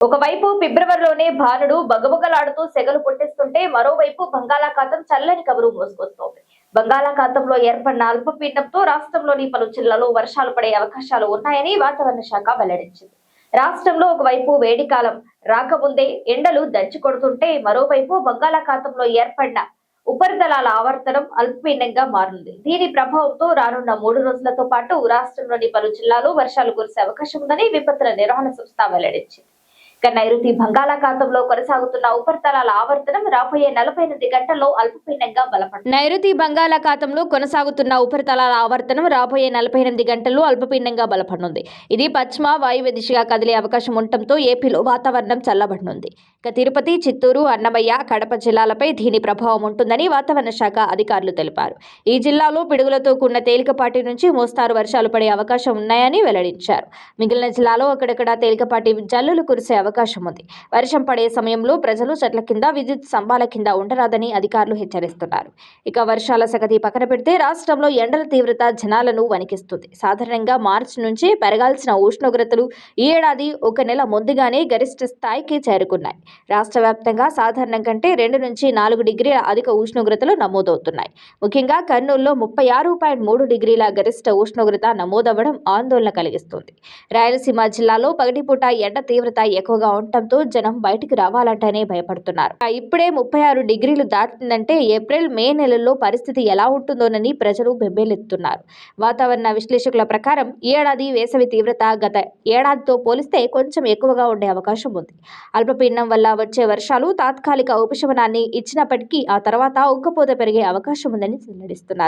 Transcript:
ఒకవైపు ఫిబ్రవరిలోనే భానుడు బగబగలాడుతూ సెగలు పుట్టిస్తుంటే మరోవైపు బంగాళాఖాతం చల్లని కబురు మోసుకొస్తోంది. బంగాళాఖాతంలో ఏర్పడిన అల్పపీడనంతో రాష్ట్రంలోని పలు జిల్లాల్లో వర్షాలు పడే అవకాశాలు ఉన్నాయని వాతావరణ శాఖ వెల్లడించింది. రాష్ట్రంలో ఒకవైపు వేడికాలం రాకముందే ఎండలు దంచి కొడుతుంటే మరోవైపు బంగాళాఖాతంలో ఏర్పడిన ఉపరితలాల ఆవర్తనం అల్పపీడనంగా మారింది. దీని ప్రభావంతో రానున్న 3 రోజులతో పాటు రాష్ట్రంలోని పలు జిల్లాల్లో వర్షాలు కురిసే అవకాశం ఉందని విపత్తుల నిర్వహణ సంస్థ వెల్లడించింది. నైరుతి బంగాళాఖాతంలో కొనసాగుతున్న ఉపరితలాల ఆవర్తనం రాబోయే 48 గంటల్లో అల్పపీడనంగా బలపడుతుంది. నైరుతి బంగాళాఖాతంలో కొనసాగుతున్న ఉపరితలాల ఆవర్తనం రాబోయే 48 గంటల్లో అల్పపీడనంగా బలపడనుంది. ఇది పశ్చిమ వాయువ్య దిశగా కదిలే అవకాశం ఉండటంతో ఏపీలో వాతావరణం చల్లబడనుంది. తిరుపతి, చిత్తూరు, అన్నమయ్య, కడప జిల్లాలపై దీని ప్రభావం ఉంటుందని వాతావరణ శాఖ అధికారులు తెలిపారు. ఈ జిల్లాలో పిడుగులతో కూడిన తేలికపాటి నుంచి మోస్తారు వర్షాలు పడే అవకాశం ఉన్నాయని వెల్లడించారు. మిగిలిన జిల్లాలో అక్కడక్కడ తేలికపాటి జల్లులు కురిసే అవకాశం ఉంది. వర్షం పడే సమయంలో ప్రజలు చెట్ల కింద, విద్యుత్ స్తంభాల కింద ఉండరాదని అధికారులు హెచ్చరిస్తున్నారు. వర్షాల సంగతి పక్కన పెడితే రాష్ట్రంలో ఎండల తీవ్రత జనాలను వణికిస్తుంది. సాధారణంగా మార్చి నుంచి పెరగాల్సిన ఉష్ణోగ్రతలు ఈ ఏడాది ఒక నెల ముందుగానే గరిష్ట స్థాయికి చేరుకున్నాయి. రాష్ట్ర వ్యాప్తంగా సాధారణం కంటే 2 నుంచి 4 డిగ్రీల అధిక ఉష్ణోగ్రతలు నమోదవుతున్నాయి. ముఖ్యంగా కర్నూలులో 36.3 డిగ్రీల గరిష్ట ఉష్ణోగ్రత నమోదవ్వడం ఆందోళన కలిగిస్తుంది. రాయలసీమ జిల్లాలో పగటిపూట ఎండ తీవ్రత ఎక్కువగా ఉండటంతో జనం బయటికి రావాలంటేనే భయపడుతున్నారు. ఇప్పుడే 36 డిగ్రీలు దాటిందంటే ఏప్రిల్, మే నెలల్లో పరిస్థితి ఎలా ఉంటుందోనని ప్రజలు బెంబేలెత్తుతున్నారు. వాతావరణ విశ్లేషకుల ప్రకారం ఈ ఏడాది వేసవి తీవ్రత గత ఏడాదితో పోలిస్తే కొంచెం ఎక్కువగా ఉండే అవకాశం ఉంది. అల్పపీడనం వల్ల వచ్చే వర్షాలు తాత్కాలిక ఉపశమనాన్ని ఇచ్చినప్పటికీ ఆ తర్వాత ఉక్కపోత పెరిగే అవకాశం ఉందని వెల్లడిస్తున్నారు.